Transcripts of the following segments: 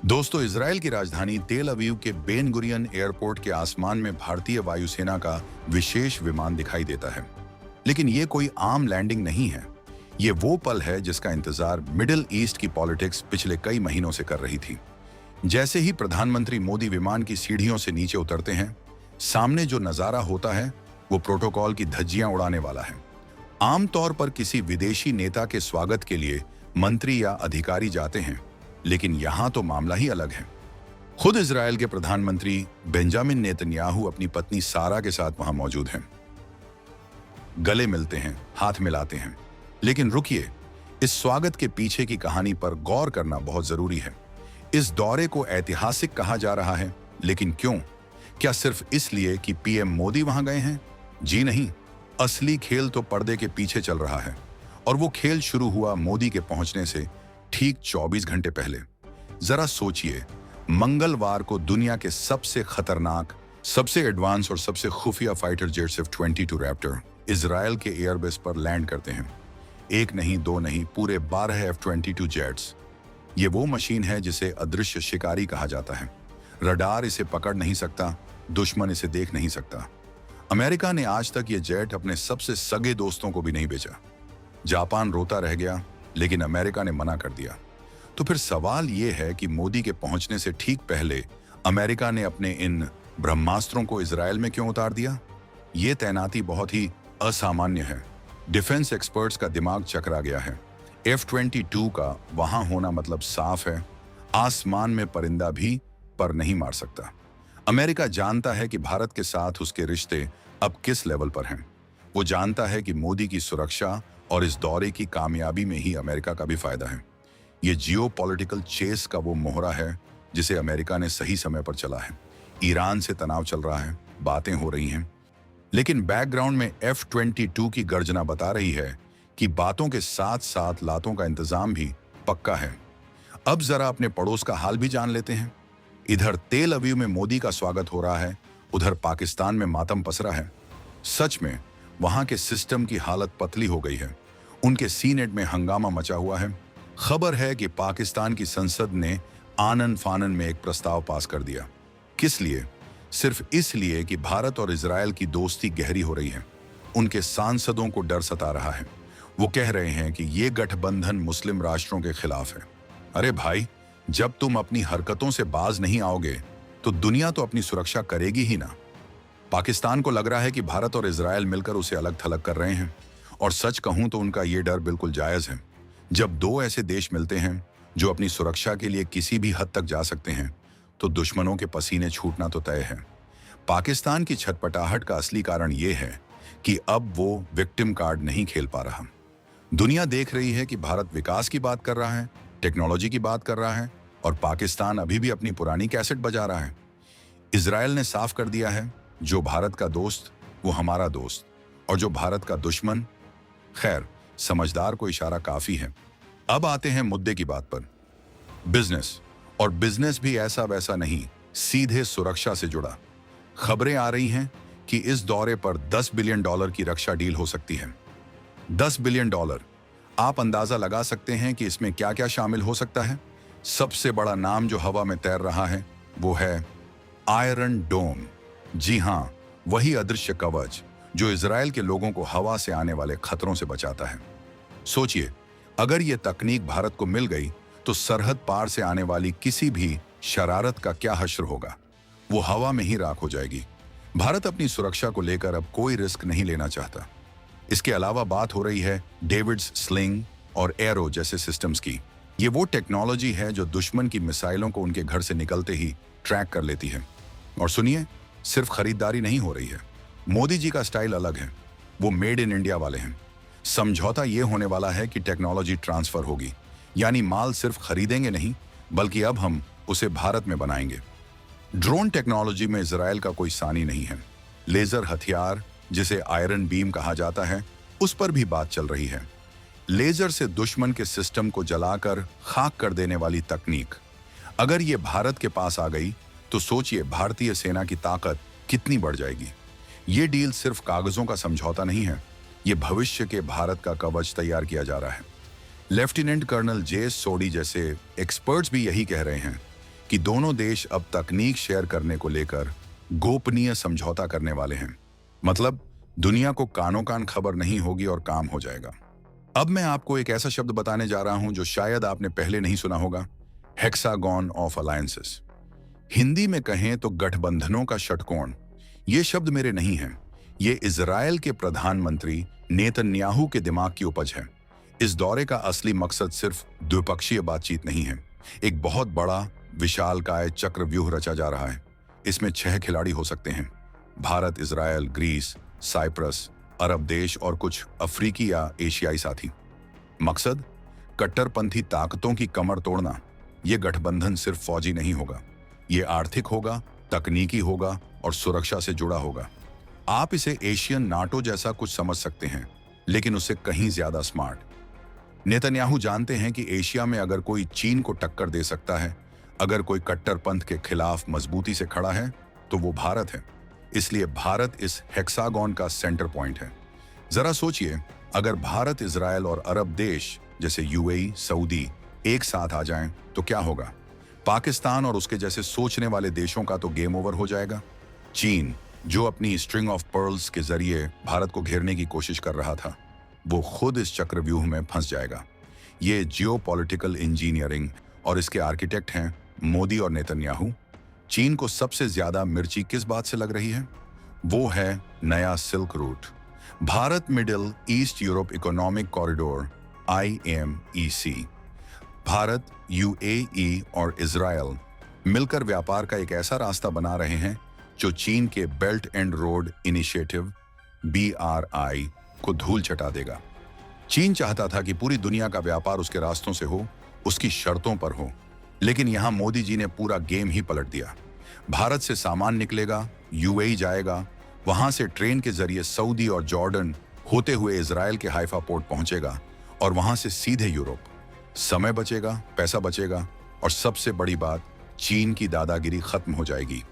दोस्तों, इजराइल की राजधानी तेल अवीव के बेन गुरियन एयरपोर्ट के आसमान में भारतीय वायुसेना का विशेष विमान दिखाई देता है। लेकिन ये कोई आम लैंडिंग नहीं है। ये वो पल है जिसका इंतजार मिडिल ईस्ट की पॉलिटिक्स पिछले कई महीनों से कर रही थी। जैसे ही प्रधानमंत्री मोदी विमान की सीढ़ियों से नीचे उतरते हैं, सामने जो नजारा होता है वो प्रोटोकॉल की धज्जियां उड़ाने वाला है। आमतौर पर किसी विदेशी नेता के स्वागत के लिए मंत्री या अधिकारी जाते हैं, लेकिन यहां तो मामला ही अलग है। खुद इजराइल के प्रधानमंत्री बेंजामिन नेतन्याहू अपनी पत्नी सारा के साथ वहां मौजूद हैं। गले मिलते हैं, हाथ मिलाते हैं। लेकिन रुकिए, इस स्वागत के पीछे की कहानी पर गौर करना बहुत जरूरी है। इस दौरे को ऐतिहासिक कहा जा रहा है, लेकिन क्यों? क्या सिर्फ इसलिए कि पीएम मोदी वहां गए हैं? जी नहीं, असली खेल तो पर्दे के पीछे चल रहा है। और वो खेल शुरू हुआ मोदी के पहुंचने से ठीक 24 घंटे पहले। जरा सोचिए, मंगलवार को दुनिया के सबसे खतरनाक, सबसे एडवांस और सबसे खुफिया fighter jets F-22 Raptor Israel के एयरबेस पर लैंड करते हैं। एक नहीं, दो नहीं, पूरे 12 F-22 जेट्स। ये वो मशीन है जिसे अदृश्य शिकारी कहा जाता है। रडार इसे पकड़ नहीं सकता, दुश्मन इसे देख नहीं सकता। अमेरिका ने आज तक ये जेट अपने सबसे सगे दोस्तों को भी नहीं बेचा। जापान रोता रह गया, लेकिन अमेरिका ने मना कर दिया। तो फिर सवाल यह है कि मोदी के पहुंचने से ठीक पहले अमेरिका ने अपने इन ब्रह्मास्त्रों को इजराइल में क्यों उतार दिया? ये तैनाती बहुत ही असामान्य है। डिफेंस एक्सपर्ट्स का दिमाग चकरा गया है। F-22 का वहां होना मतलब साफ है, आसमान में परिंदा भी पर नहीं मार सकता। अमेरिका जानता है कि भारत के साथ उसके रिश्ते अब किस लेवल पर हैं। वो जानता है कि मोदी की सुरक्षा और इस दौरे की कामयाबी में ही अमेरिका का भी फायदा है। ये जियोपॉलिटिकल चेस का वो मोहरा है जिसे अमेरिका ने सही समय पर चला है। ईरान से तनाव चल रहा है, बातें हो रही हैं, लेकिन बैकग्राउंड में F-22 की गर्जना बता रही है कि बातों के साथ साथ लातों का इंतजाम भी पक्का है। अब जरा अपने पड़ोस का हाल भी जान लेते हैं। इधर तेल अवीव में मोदी का स्वागत हो रहा है, उधर पाकिस्तान में मातम पसरा है। सच में वहां के सिस्टम की हालत पतली हो गई है। उनके सीनेट में हंगामा मचा हुआ है। खबर है कि पाकिस्तान की संसद ने आनन फानन में एक प्रस्ताव पास कर दिया। किस लिए? सिर्फ इसलिए कि भारत और इजराइल की दोस्ती गहरी हो रही है। उनके सांसदों को डर सता रहा है। वो कह रहे हैं कि ये गठबंधन मुस्लिम राष्ट्रों के खिलाफ है। अरे भाई, जब तुम अपनी हरकतों से बाज नहीं आओगे तो दुनिया तो अपनी सुरक्षा करेगी ही ना। पाकिस्तान को लग रहा है कि भारत और इजराइल मिलकर उसे अलग थलग कर रहे हैं, और सच कहूं तो उनका ये डर बिल्कुल जायज है। जब दो ऐसे देश मिलते हैं जो अपनी सुरक्षा के लिए किसी भी हद तक जा सकते हैं, तो दुश्मनों के पसीने छूटना तो तय है। पाकिस्तान की छटपटाहट का असली कारण यह है कि अब वो विक्टिम कार्ड नहीं खेल पा रहा। दुनिया देख रही है कि भारत विकास की बात कर रहा है, टेक्नोलॉजी की बात कर रहा है, और पाकिस्तान अभी भी अपनी पुरानी कैसेट बजा रहा है। इजराइल ने साफ कर दिया है, जो भारत का दोस्त वो हमारा दोस्त, और जो भारत का दुश्मन, खैर, समझदार को इशारा काफी है। अब आते हैं मुद्दे की बात पर। बिजनेस, और बिजनेस भी ऐसा वैसा नहीं, सीधे सुरक्षा से जुड़ा। खबरें आ रही हैं कि इस दौरे पर $10 बिलियन की रक्षा डील हो सकती है। $10 बिलियन। आप अंदाजा लगा सकते हैं कि इसमें क्या क्या शामिल हो सकता है। सबसे बड़ा नाम जो हवा में तैर रहा है वो है आयरन डोम। जी हां, वही अदृश्य कवच जो इजराइल के लोगों को हवा से आने वाले खतरों से बचाता है। सोचिए, अगर ये तकनीक भारत को मिल गई तो सरहद पार से आने वाली किसी भी शरारत का क्या हश्र होगा। वो हवा में ही राख हो जाएगी। भारत अपनी सुरक्षा को लेकर अब कोई रिस्क नहीं लेना चाहता। इसके अलावा बात हो रही है डेविड्स स्लिंग और एरो जैसे सिस्टम्स की। ये वो टेक्नोलॉजी है जो दुश्मन की मिसाइलों को उनके घर से निकलते ही ट्रैक कर लेती है। और सुनिए, सिर्फ खरीदारी नहीं हो रही है। मोदी जी का स्टाइल अलग है। वो मेड इन इंडिया वाले हैं। समझौता ये होने वाला है कि टेक्नोलॉजी ट्रांसफर होगी, यानी माल सिर्फ खरीदेंगे नहीं, बल्कि अब हम उसे भारत में बनाएंगे। ड्रोन टेक्नोलॉजी में इजराइल का कोई सानी नहीं है। लेजर हथियार, जिसे आयरन बीम कहा जाता है, उस पर भी बात चल रही है। लेजर से दुश्मन के सिस्टम को जलाकर खाक कर देने वाली तकनीक अगर ये भारत के पास आ गई तो सोचिए भारतीय सेना की ताकत कितनी बढ़ जाएगी। ये डील सिर्फ कागजों का समझौता नहीं है, ये भविष्य के भारत का कवच तैयार किया जा रहा है। लेफ्टिनेंट कर्नल जे सोडी जैसे एक्सपर्ट्स भी यही कह रहे हैं कि दोनों देश अब तकनीक शेयर करने को लेकर गोपनीय समझौता करने वाले हैं। मतलब दुनिया को कानो कान खबर नहीं होगी और काम हो जाएगा। अब मैं आपको एक ऐसा शब्द बताने जा रहा हूं जो शायद आपने पहले नहीं सुना होगा, हेक्सागॉन ऑफ अलायंसेस। हिंदी में कहें तो गठबंधनों का षटकोण। ये शब्द मेरे नहीं हैं, ये इजरायल के प्रधानमंत्री नेतन्याहू के दिमाग की उपज है। इस दौरे का असली मकसद सिर्फ द्विपक्षीय बातचीत नहीं है, एक बहुत बड़ा विशालकाय चक्रव्यूह रचा जा रहा है। इसमें 6 खिलाड़ी हो सकते हैं, भारत, इजरायल, ग्रीस, साइप्रस, अरब देश और कुछ अफ्रीकी या एशियाई साथी। मकसद कट्टरपंथी ताकतों की कमर तोड़ना। यह गठबंधन सिर्फ फौजी नहीं होगा, ये आर्थिक होगा, तकनीकी होगा और सुरक्षा से जुड़ा होगा। आप इसे एशियन नाटो जैसा कुछ समझ सकते हैं, लेकिन उससे कहीं ज्यादा स्मार्ट। नेतन्याहू जानते हैं कि एशिया में अगर कोई चीन को टक्कर दे सकता है, अगर कोई कट्टरपंथ के खिलाफ मजबूती से खड़ा है, तो वो भारत है। इसलिए भारत इस हेक्सागॉन का सेंटर पॉइंट है। जरा सोचिए, अगर भारत, इजरायल और अरब देश जैसे यूएई, सऊदी एक साथ आ जाएं, तो क्या होगा? पाकिस्तान और उसके जैसे सोचने वाले देशों का तो गेम ओवर हो जाएगा। चीन, जो अपनी स्ट्रिंग ऑफ पर्ल्स के जरिए भारत को घेरने की कोशिश कर रहा था, वो खुद इस चक्रव्यूह में फंस जाएगा। ये जियोपॉलिटिकल इंजीनियरिंग और इसके आर्किटेक्ट हैं मोदी और नेतन्याहू। चीन को सबसे ज्यादा मिर्ची किस बात से लग रही है? वो है नया silk route. Bharat middle east Europe economic corridor IMEC। Bharat, UAE और इजरायल मिलकर व्यापार का एक ऐसा रास्ता बना रहे हैं जो चीन के belt and road initiative BRI को धूल चटा देगा। चीन चाहता था कि पूरी दुनिया का व्यापार उसके रास्तों से हो, उसकी शर्तों पर हो, लेकिन यहां मोदी जी ने पूरा गेम ही पलट दिया। भारत से सामान निकलेगा, यूएई जाएगा, वहां से ट्रेन के जरिए सऊदी और जॉर्डन होते हुए इजरायल के हाइफा पोर्ट पहुंचेगा और वहां से सीधे यूरोप। समय बचेगा, पैसा बचेगा और सबसे बड़ी बात, चीन की दादागिरी खत्म हो जाएगी।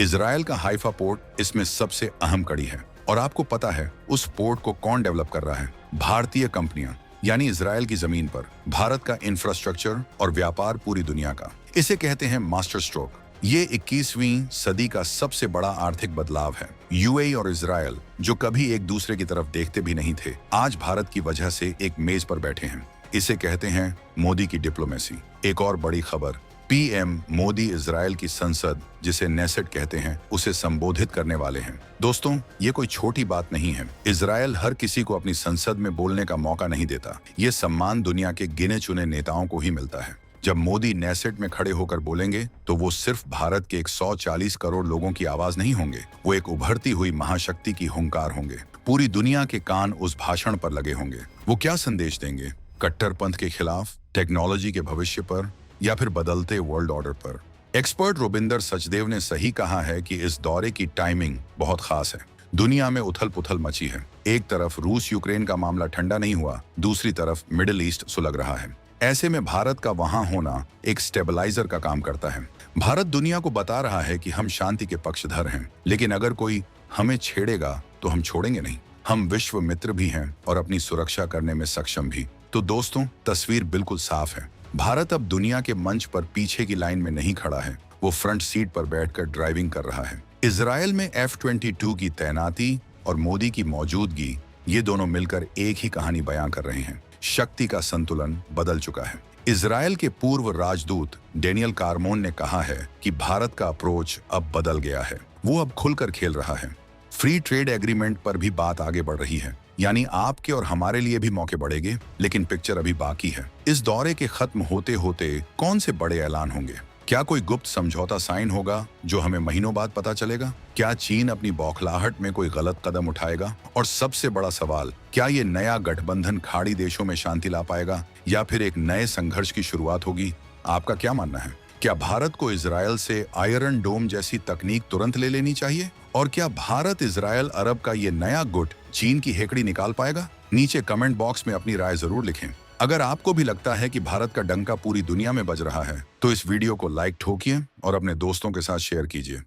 इजरायल का हाइफा पोर्ट इसमें सबसे अहम कड़ी है। और आपको पता है उस पोर्ट को कौन डेवलप कर रहा है? भारतीय कंपनियां, यानी इजरायल की जमीन पर भारत का इंफ्रास्ट्रक्चर और व्यापार पूरी दुनिया का। इसे कहते हैं मास्टर स्ट्रोक। ये 21वीं सदी का सबसे बड़ा आर्थिक बदलाव है। यूएई और इजरायल, जो कभी एक दूसरे की तरफ देखते भी नहीं थे, आज भारत की वजह से एक मेज पर बैठे हैं। इसे कहते हैं मोदी की डिप्लोमेसी। एक और बड़ी खबर, PM मोदी इजरायल की संसद, जिसे नेसेट कहते हैं, उसे संबोधित करने वाले हैं। दोस्तों, ये कोई छोटी बात नहीं है। इजरायल हर किसी को अपनी संसद में बोलने का मौका नहीं देता। ये सम्मान दुनिया के गिने चुने नेताओं को ही मिलता है। जब मोदी नेसेट में खड़े होकर बोलेंगे, तो वो सिर्फ भारत के 140 करोड़ लोगों की आवाज नहीं होंगे, वो एक उभरती हुई महाशक्ति की हुंकार होंगे। पूरी दुनिया के कान उस भाषण पर लगे होंगे। वो क्या संदेश देंगे? कट्टरपंथ के खिलाफ, टेक्नोलॉजी के भविष्य पर, या फिर बदलते वर्ल्ड ऑर्डर पर? एक्सपर्ट रोबिंदर सचदेव ने सही कहा है कि इस दौरे की टाइमिंग बहुत खास है। दुनिया में उथल पुथल मची है। एक तरफ रूस यूक्रेन का मामला ठंडा नहीं हुआ, दूसरी तरफ मिडिल ईस्ट सुलग रहा है। ऐसे में भारत का वहां होना एक स्टेबलाइजर का काम करता है। भारत दुनिया को बता रहा है कि हम शांति के पक्षधर हैं, लेकिन अगर कोई हमें छेड़ेगा तो हम छोड़ेंगे नहीं। हम विश्व मित्र भी हैं और अपनी सुरक्षा करने में सक्षम भी। तो दोस्तों, तस्वीर बिल्कुल साफ है। भारत अब दुनिया के मंच पर पीछे की लाइन में नहीं खड़ा है, वो फ्रंट सीट पर बैठकर ड्राइविंग कर रहा है। इजरायल में F-22 की तैनाती और मोदी की मौजूदगी, ये दोनों मिलकर एक ही कहानी बयां कर रहे हैं। शक्ति का संतुलन बदल चुका है। इजरायल के पूर्व राजदूत डेनियल कारमोन ने कहा है कि भारत का अप्रोच अब बदल गया है। वो अब खुलकर खेल रहा है। फ्री ट्रेड एग्रीमेंट पर भी बात आगे बढ़ रही है, यानी आपके और हमारे लिए भी मौके बढ़ेंगे, लेकिन पिक्चर अभी बाकी है। इस दौरे के खत्म होते होते कौन से बड़े ऐलान होंगे? क्या कोई गुप्त समझौता साइन होगा जो हमें महीनों बाद पता चलेगा? क्या चीन अपनी बौखलाहट में कोई गलत कदम उठाएगा? और सबसे बड़ा सवाल, क्या ये नया गठबंधन खाड़ी देशों में शांति ला पाएगा या फिर एक नए संघर्ष की शुरुआत होगी? आपका क्या मानना है? क्या भारत को इजरायल से आयरन डोम जैसी तकनीक तुरंत ले लेनी चाहिए? और क्या भारत, इजरायल, अरब का ये नया गुट चीन की हेकड़ी निकाल पाएगा? नीचे कमेंट बॉक्स में अपनी राय जरूर लिखें। अगर आपको भी लगता है कि भारत का डंका पूरी दुनिया में बज रहा है, तो इस वीडियो को लाइक ठोकिए और अपने दोस्तों के साथ शेयर कीजिए।